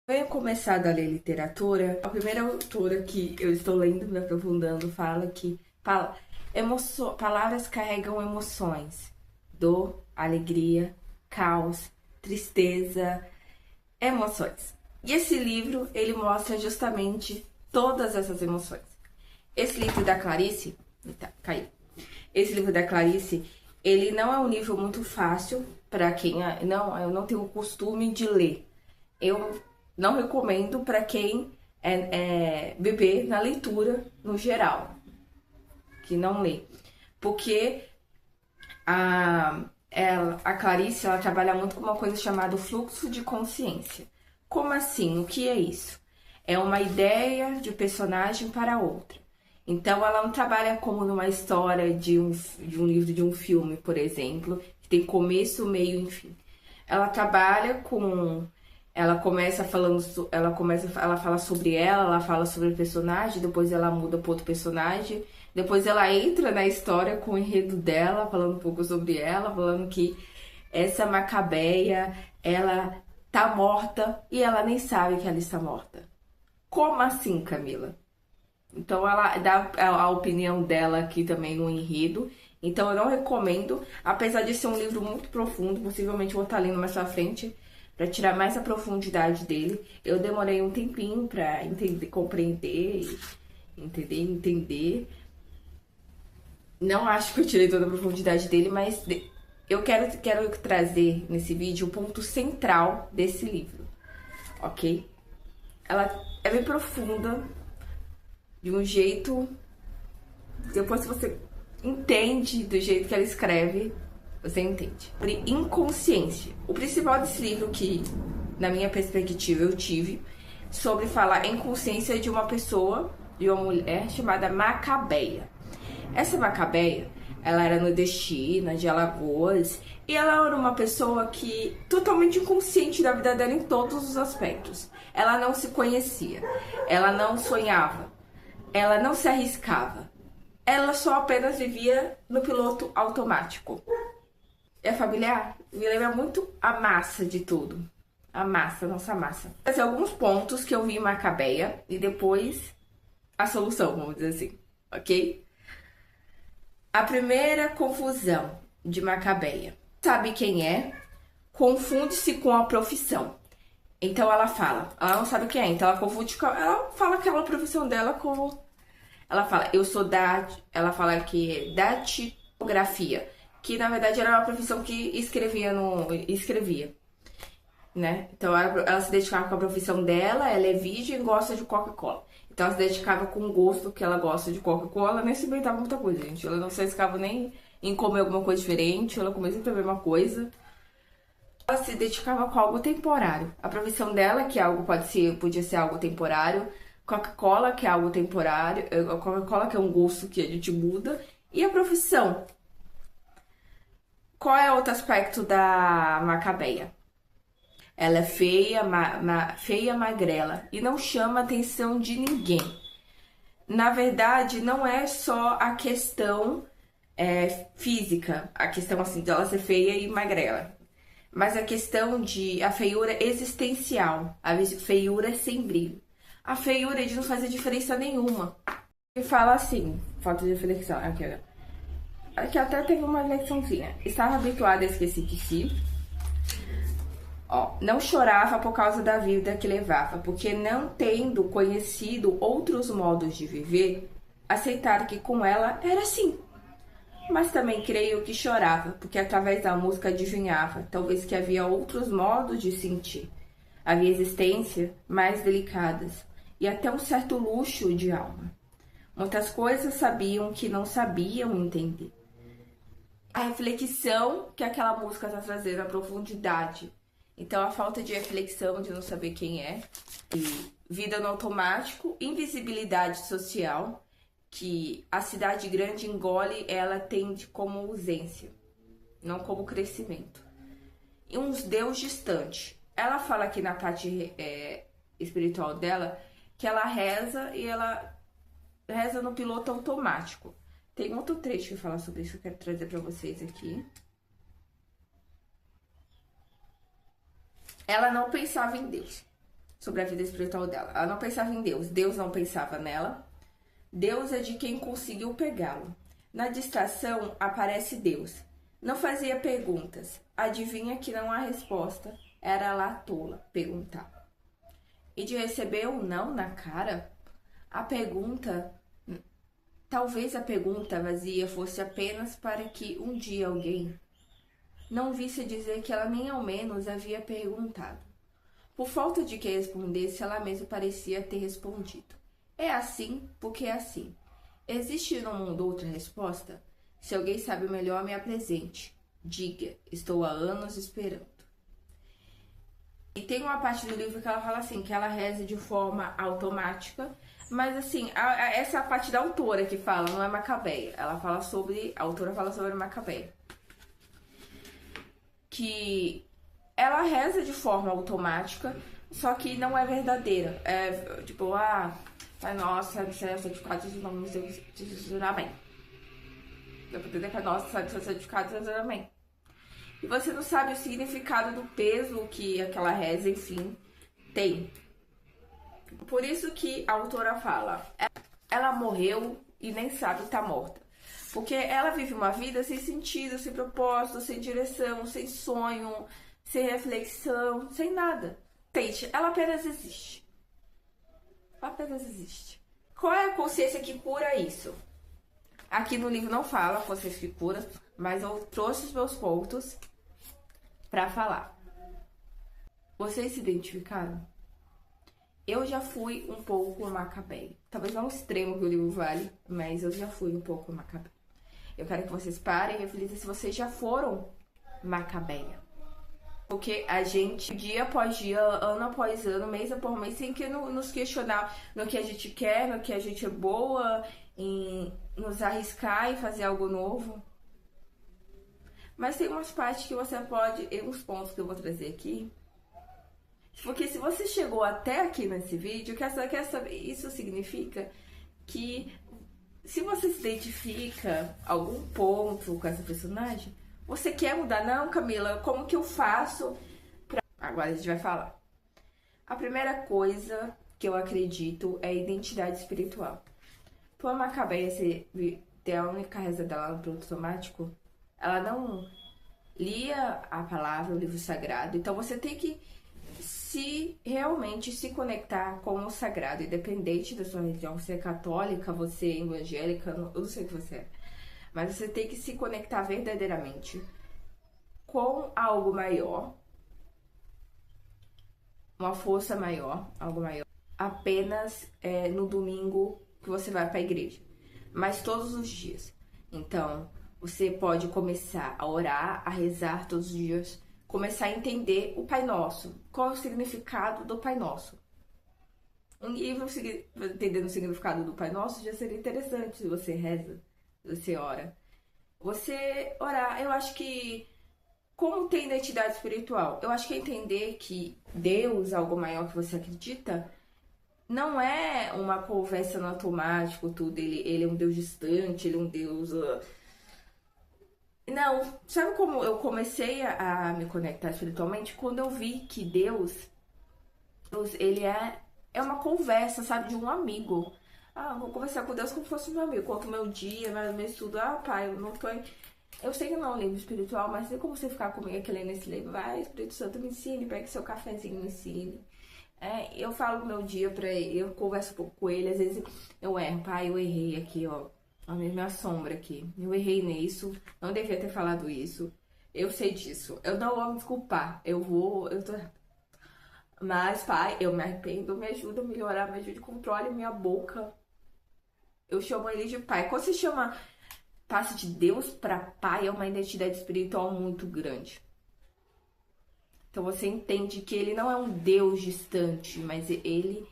Venho começado a ler literatura. A primeira autora que eu estou lendo, me aprofundando, fala que palavras carregam emoções, dor, alegria, caos, tristeza, emoções. E esse livro, ele mostra justamente todas essas emoções. Esse livro da Clarice, eita, caiu. Esse livro da Clarice, ele não é um livro muito fácil para quem não, eu não tenho o costume de ler. Eu não recomendo para quem é bebê na leitura no geral, que não lê. Porque a Clarice, ela trabalha muito com uma coisa chamada fluxo de consciência. Como assim? O que é isso? É uma ideia de personagem para outra. Então, ela não trabalha como numa história de um livro, de um filme, por exemplo, que tem começo, meio e fim. Ela trabalha com. Ela começa falando. Ela fala sobre ela fala sobre o personagem, depois ela muda para outro personagem, depois ela entra na história com o enredo dela, falando um pouco sobre ela, falando que essa Macabeia, ela tá morta e ela nem sabe que ela está morta. Como assim, Camila? Então ela dá a opinião dela aqui também no enredo. Então eu não recomendo, apesar de ser um livro muito profundo, possivelmente eu vou estar lendo mais pra frente para tirar mais a profundidade dele. Eu demorei um tempinho para entender, compreender, entender. Não acho que eu tirei toda a profundidade dele, mas eu quero trazer nesse vídeo o ponto central desse livro, ok? Ela é bem profunda, de um jeito. Depois, se você entende do jeito que ela escreve, você entende. Sobre inconsciência. O principal desse livro que, na minha perspectiva, eu tive sobre falar em consciência de uma pessoa, de uma mulher chamada Macabeia. Essa Macabeia, ela era nordestina, de Alagoas, e ela era uma pessoa que totalmente inconsciente da vida dela em todos os aspectos. Ela não se conhecia, ela não sonhava, ela não se arriscava. Ela só apenas vivia no piloto automático. É familiar? Me lembra muito a massa de tudo. A massa, nossa massa. Fazer alguns pontos que eu vi em Macabeia e depois a solução, vamos dizer assim, ok? A primeira confusão de Macabeia. Sabe quem é? Confunde-se com a profissão. Então ela não sabe quem é, então ela confunde com. Ela fala aquela profissão dela com. Ela fala, eu sou da. Ela fala que é datilografia, que na verdade era uma profissão que escrevia, né? Então ela se dedicava com a profissão dela, ela é virgem e gosta de Coca-Cola. Então ela se dedicava com o gosto que ela gosta de Coca-Cola, nem se inventava muita coisa, gente. Ela não se arriscava nem em comer alguma coisa diferente, ela comia sempre a mesma coisa. Ela se dedicava com algo temporário. A profissão dela, que algo podia ser algo temporário, Coca-Cola, que é algo temporário, Coca-Cola, que é um gosto que a gente muda, e a profissão. Qual é outro aspecto da Macabeia? Ela é feia, feia, magrela e não chama a atenção de ninguém. Na verdade, não é só a questão física, a questão assim de ela ser feia e magrela, mas a questão de a feiura existencial, a feiura sem brilho. A feiura de não fazer diferença nenhuma. E fala assim, falta de reflexão, aqui até teve uma reflexãozinha. Estava habituada a esquecer de si. Ó, não chorava por causa da vida que levava, porque não tendo conhecido outros modos de viver, aceitar que com ela era assim. Mas também creio que chorava, porque através da música adivinhava, talvez que havia outros modos de sentir. Havia existência mais delicadas e até um certo luxo de alma. Muitas coisas sabiam que não sabiam entender. A reflexão que aquela música está trazendo, a profundidade. Então, a falta de reflexão, de não saber quem é, e vida no automático, invisibilidade social, que a cidade grande engole, ela tende como ausência, não como crescimento. E uns Deus distante. Ela fala aqui na parte espiritual dela que ela reza e ela reza no piloto automático. Tem outro trecho que fala sobre isso que eu quero trazer para vocês aqui. Ela não pensava em Deus. sobre a vida espiritual dela. Ela não pensava em Deus, Deus não pensava nela. Deus é de quem conseguiu pegá-lo. Na distração aparece Deus. Não fazia perguntas. Adivinha que não há resposta. Era lá tola perguntar. E de receber um não na cara, talvez a pergunta vazia fosse apenas para que um dia alguém não visse dizer que ela nem ao menos havia perguntado. Por falta de que respondesse, ela mesma parecia ter respondido. É assim porque é assim. Existe no mundo outra resposta? Se alguém sabe melhor, me apresente. Diga, estou há anos esperando. E tem uma parte do livro que ela fala assim, que ela reza de forma automática, mas assim, essa é a parte da autora que fala, não é Macabeia. A autora fala sobre Macabeia. Que ela reza de forma automática, só que não é verdadeira. É tipo, Pai nosso, santificado seja o nome de Jesus, amém. Dá pra entender? Pai nosso, santificado seja amém. E você não sabe o significado do peso que aquela reza, enfim, tem. Por isso que a autora fala, ela morreu e nem sabe que tá morta. Porque ela vive uma vida sem sentido, sem propósito, sem direção, sem sonho, sem reflexão, sem nada. Entende? Ela apenas existe. Ela apenas existe. Qual é a consciência que cura isso? Aqui no livro não fala consciência que cura, mas eu trouxe os meus pontos pra falar. Vocês se identificaram? Eu já fui um pouco Macabeia. Talvez não o extremo que o livro vale, mas eu já fui um pouco Macabeia. Eu quero que vocês parem e reflitam se vocês já foram Macabeia. Porque a gente, dia após dia, ano após ano, mês após mês, tem que nos questionar no que a gente quer, no que a gente é boa, em nos arriscar e fazer algo novo. Mas tem umas partes que você pode, uns pontos que eu vou trazer aqui. Porque se você chegou até aqui nesse vídeo, quer saber, isso significa que se você se identifica algum ponto com essa personagem, você quer mudar? Não, Camila, como que eu faço pra... Agora a gente vai falar. A primeira coisa que eu acredito é a identidade espiritual. Por uma Macabeia ter a única reza dela no piloto automático, ela não lia a palavra, o livro sagrado. Então você tem que realmente se conectar com o sagrado, independente da sua religião. Você é católica, você é evangélica, eu não sei o que você é. Mas você tem que se conectar verdadeiramente com algo maior, uma força maior, algo maior. Apenas no domingo que você vai para a igreja, mas todos os dias. Então, você pode começar a orar, a rezar todos os dias, começar a entender o Pai Nosso. Qual é o significado do Pai Nosso? Um livro entendendo o significado do Pai Nosso já seria interessante se você reza, se você ora. Você orar, eu acho que, como tem identidade espiritual, eu acho que entender que Deus, algo maior que você acredita, não é uma conversa no automático, tudo. Ele é um Deus distante, ele é um Deus... Não, sabe como eu comecei a me conectar espiritualmente? Quando eu vi que Deus ele é uma conversa, sabe, de um amigo. Vou conversar com Deus como se fosse meu amigo. Conto meu dia, meu estudo. Pai, eu não tô... Eu sei que não é um livro espiritual, mas tem como você ficar comigo aqui lendo esse livro? Vai, Espírito Santo, me ensine, pegue seu cafezinho, me ensine. Eu falo meu dia pra ele, eu converso um pouco com ele, às vezes eu erro. Pai, eu errei aqui, ó. A minha sombra aqui. Eu errei nisso, não devia ter falado isso. Eu sei disso. Eu não vou me desculpar. Mas, pai, eu me arrependo, me ajuda a melhorar, me ajuda, controle minha boca. Eu chamo ele de pai. Quando você passa de Deus para pai, é uma identidade espiritual muito grande. Então você entende que ele não é um Deus distante, mas ele,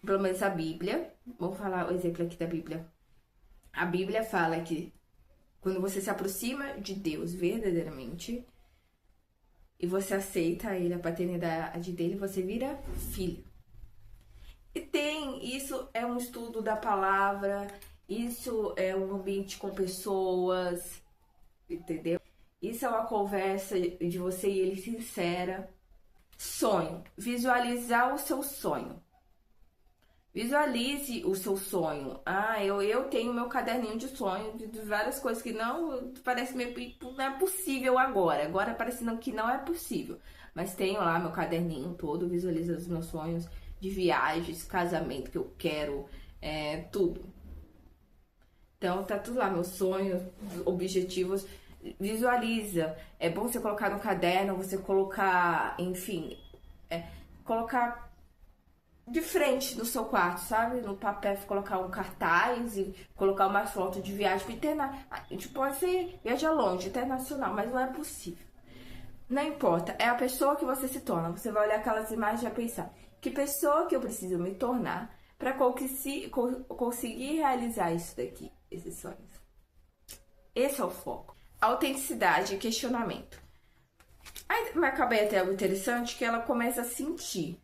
pelo menos a Bíblia, vou falar o exemplo aqui da Bíblia. A Bíblia fala que quando você se aproxima de Deus verdadeiramente e você aceita ele, a paternidade dele, você vira filho. E isso é um estudo da palavra, isso é um ambiente com pessoas, entendeu? Isso é uma conversa de você e ele sincera. Sonho. Visualizar o seu sonho. Visualize o seu sonho. Eu tenho meu caderninho de sonho, de várias coisas que não parece meio não é possível agora. Agora parecendo que não é possível. Mas tenho lá meu caderninho todo, visualizo os meus sonhos de viagens, casamento que eu quero, tudo. Então tá tudo lá, meus sonhos, objetivos. Visualiza. É bom você colocar no caderno, você colocar, enfim, colocar de frente do seu quarto, sabe? No papel, colocar um cartaz e colocar uma foto de viagem internacional. A gente pode ser viajar longe, internacional, mas não é possível. Não importa, é a pessoa que você se torna. Você vai olhar aquelas imagens e vai pensar: que pessoa que eu preciso me tornar para conseguir realizar isso daqui, esses sonhos. Esse é o foco. Autenticidade e questionamento. Aí vai acabar até algo interessante que ela começa a sentir.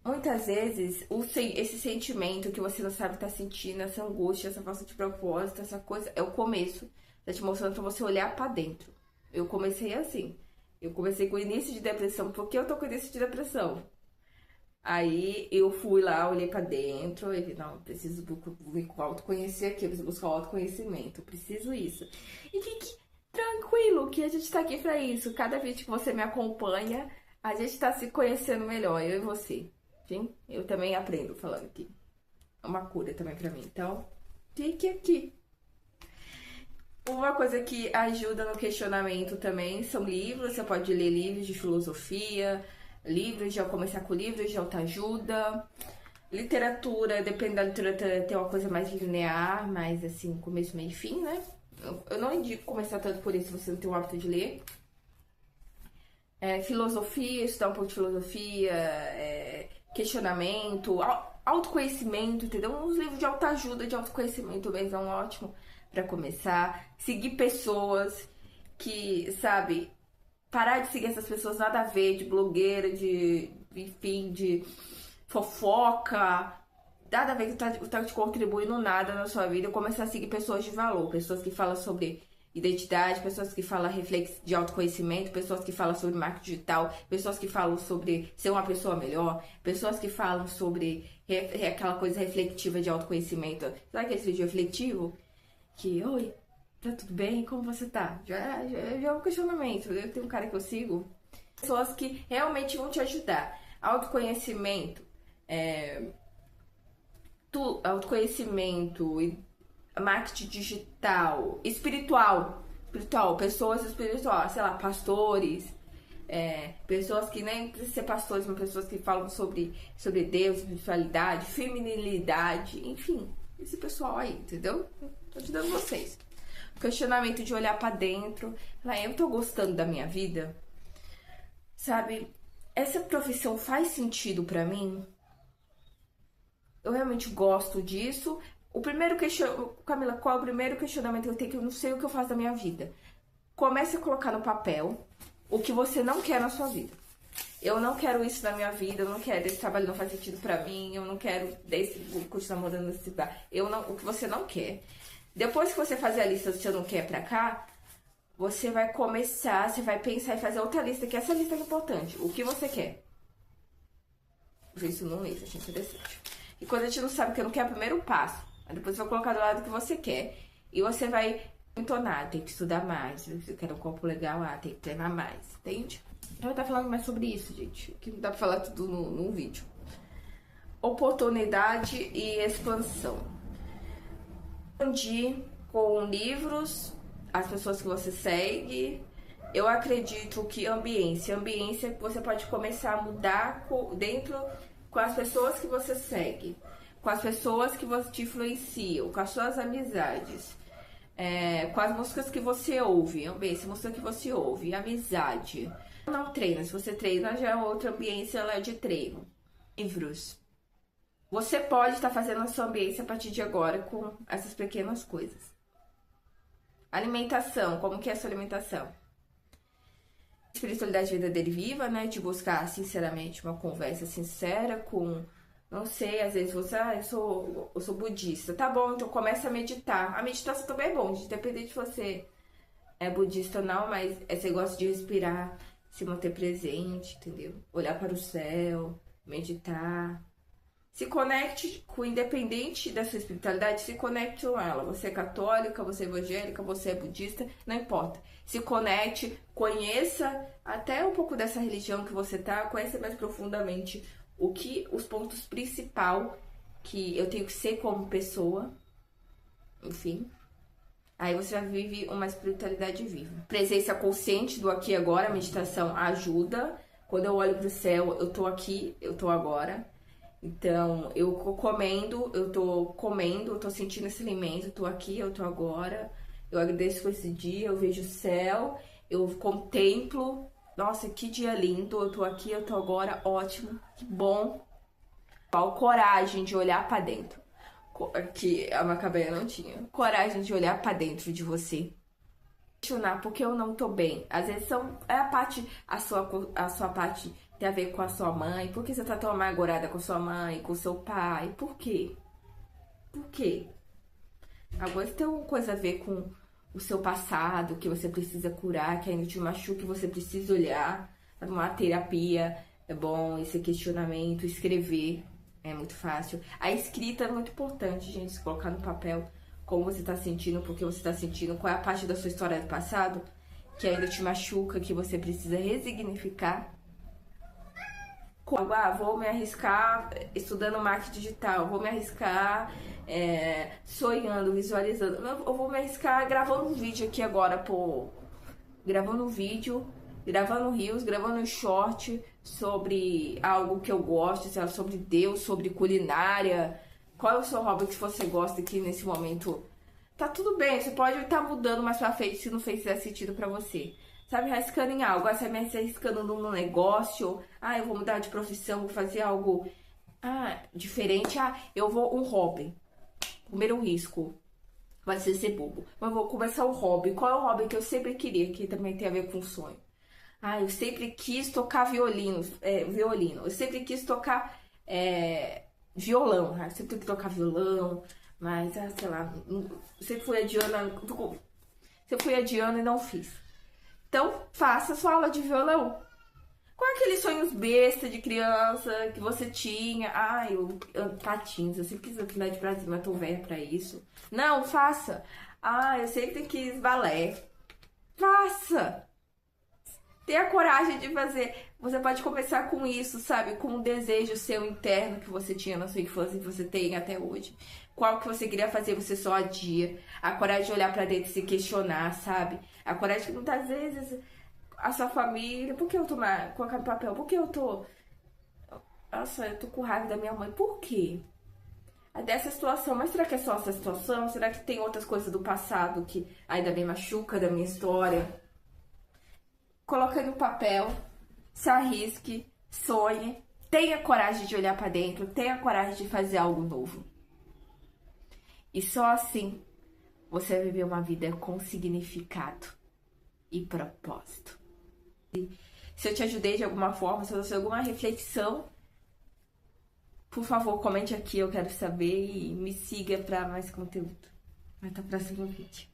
Muitas vezes, esse sentimento que você não sabe estar sentindo, essa angústia, essa falta de propósito, essa coisa, é o começo. Tá te mostrando pra você olhar pra dentro. Eu comecei assim. Eu comecei com o início de depressão. Por que eu tô com o início de depressão? Aí eu fui lá, olhei pra dentro e vi, não, preciso me autoconhecer aqui, eu preciso buscar o autoconhecimento, eu preciso isso. E fique tranquilo que a gente tá aqui pra isso. Cada vez que você me acompanha, a gente tá se conhecendo melhor, eu e você. Sim? Eu também aprendo falando aqui. É uma cura também pra mim. Então, fique aqui. Uma coisa que ajuda no questionamento também são livros. Você pode ler livros de filosofia, livros de começar com livros de autoajuda. Literatura, depende da literatura, tem uma coisa mais linear, mais assim, começo, meio e fim, né? Eu não indico começar tanto por isso se você não tem o hábito de ler. Filosofia, estudar um pouco de filosofia, questionamento, autoconhecimento, entendeu? Uns livros de autoajuda, de autoconhecimento mesmo, são ótimo para começar. Seguir pessoas que, sabe, parar de seguir essas pessoas nada a ver, de blogueira, enfim, de fofoca, nada a ver que tá te contribuindo nada na sua vida. Começar a seguir pessoas de valor, pessoas que falam sobre identidade, pessoas que falam de autoconhecimento, pessoas que falam sobre marketing digital, pessoas que falam sobre ser uma pessoa melhor, pessoas que falam sobre aquela coisa reflexiva de autoconhecimento. Sabe aquele vídeo refletivo? Que, oi, tá tudo bem? Como você tá? Já é um questionamento. Eu tenho um cara que eu sigo. Pessoas que realmente vão te ajudar. Autoconhecimento, autoconhecimento e marketing digital, espiritual, pessoas espirituais, sei lá, pastores, pessoas que nem precisam ser pastores, mas pessoas que falam sobre Deus, espiritualidade, feminilidade, enfim, esse pessoal aí, entendeu? Tô ajudando vocês. O questionamento de olhar pra dentro, eu tô gostando da minha vida, sabe? Essa profissão faz sentido pra mim? Eu realmente gosto disso? Camila, qual é o primeiro questionamento que eu tenho que eu não sei o que eu faço da minha vida? Comece a colocar no papel o que você não quer na sua vida. Eu não quero isso na minha vida, eu não quero, esse trabalho não faz sentido pra mim, eu não quero continuar morando nesse lugar. O que você não quer. Depois que você fazer a lista do que você não quer pra cá, você vai começar, você vai pensar e fazer outra lista, que essa lista é importante. O que você quer? Isso num livro, achei interessante. E quando a gente não sabe o que não quer, é o primeiro passo. Aí depois você vai colocar do lado o que você quer. E você vai entonar, tem que estudar mais. Se você quer um corpo legal, tem que treinar mais, entende? Eu vou estar falando mais sobre isso, gente. Que não dá pra falar tudo num vídeo. Oportunidade e expansão. Expandir com livros, as pessoas que você segue. Eu acredito que ambiência que você pode começar a mudar com as pessoas que você segue, com as pessoas que te influenciam, com as suas amizades, com as músicas que você ouve, ambiência, música que você ouve, amizade. Não treina, se você treina já é outra ambiência, ela é de treino. Livros. Você pode estar fazendo a sua ambiência a partir de agora com essas pequenas coisas. Alimentação, como que é a sua alimentação? Espiritualidade verdadeira e viva, né? De buscar sinceramente uma conversa sincera com, não sei, às vezes você, eu sou budista. Tá bom, então começa a meditar. A meditação também é bom, independente de você é budista ou não, mas você gosta de respirar, se manter presente, entendeu? Olhar para o céu, meditar. Se conecte com, independente da sua espiritualidade, se conecte com ela. Você é católica, você é evangélica, você é budista, não importa. Se conecte, conheça até um pouco dessa religião que você tá, conheça mais profundamente os pontos principais que eu tenho que ser como pessoa, enfim. Aí você já vive uma espiritualidade viva. Presença consciente do aqui e agora, a meditação ajuda. Quando eu olho pro céu, eu tô aqui, eu tô agora. Então, eu tô sentindo esse alimento, eu tô aqui, eu tô agora. Eu agradeço por esse dia, eu vejo o céu, eu contemplo. Nossa, que dia lindo, eu tô aqui, eu tô agora, ótimo, que bom. Qual coragem de olhar pra dentro, que a Macabeia não tinha. Coragem de olhar pra dentro de você. Questionar porque eu não tô bem. Às vezes a sua parte tem a ver com a sua mãe. Por que você tá tão amargurada com sua mãe, com seu pai? Por quê? Por quê? Agora tem uma coisa a ver com o seu passado, que você precisa curar, que ainda te machuca, que você precisa olhar. Uma terapia, é bom esse questionamento, escrever, é muito fácil. A escrita é muito importante, gente, se colocar no papel como você tá sentindo, por que você tá sentindo, qual é a parte da sua história do passado que ainda te machuca, que você precisa resignificar. Vou me arriscar estudando marketing digital, vou me arriscar sonhando, visualizando, eu vou me arriscar gravando um vídeo aqui agora, gravando um vídeo, gravando reels, gravando um short sobre algo que eu gosto, sobre Deus, sobre culinária. Qual é o seu hobby que você gosta aqui nesse momento? Tá tudo bem, você pode estar mudando mais pra frente se não fizer sentido pra você. Sabe, arriscando em algo, você me arriscando num negócio, eu vou mudar de profissão, vou fazer algo diferente, eu vou um hobby. Primeiro risco vai ser bobo, mas vou começar um hobby. Qual é o hobby que eu sempre queria, que também tem a ver com sonho? Eu sempre quis tocar violino, eu sempre quis tocar violão, eu sempre quis tocar violão, mas, sei lá, sempre fui adiando e não fiz. Então, faça sua aula de violão. Qual é aqueles sonhos besta de criança que você tinha? Patins, eu sempre quis andar de Brasil, mas tô velha pra isso. Não, faça. Eu sempre quis balé. Faça. Tenha coragem de fazer. Você pode começar com isso, sabe? Com um desejo seu interno que você tinha na sua infância e que você tem até hoje. Qual que você queria fazer, você só adia. A coragem de olhar pra dentro e se questionar, sabe? A coragem que muitas vezes a sua família... Por que eu tô colocando no papel? Por que eu tô... Nossa, eu tô com raiva da minha mãe. Por quê? Dessa situação. Mas será que é só essa situação? Será que tem outras coisas do passado que ainda me machuca da minha história? Coloque no papel, se arrisque, sonhe, tenha coragem de olhar pra dentro, tenha coragem de fazer algo novo. E só assim você vai viver uma vida com significado e propósito. Se eu te ajudei de alguma forma, se eu trouxe alguma reflexão, por favor, comente aqui, eu quero saber, e me siga para mais conteúdo. Até o próximo vídeo.